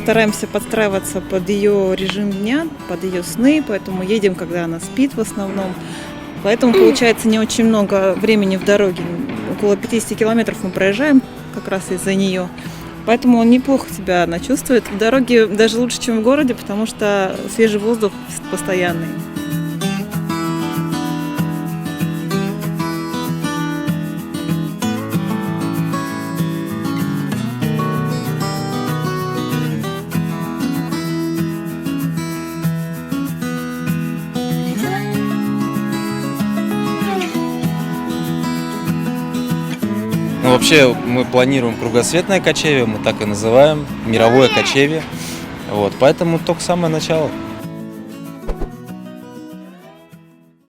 стараемся подстраиваться под ее режим дня, под ее сны, поэтому едем, когда она спит в основном. Поэтому получается не очень много времени в дороге. Около 50 километров мы проезжаем как раз из-за нее. Поэтому неплохо себя она чувствует. В дороге даже лучше, чем в городе, потому что свежий воздух постоянный. Ну, вообще мы планируем кругосветное кочевье, мы так и называем, мировое кочевье. Вот, поэтому только самое начало.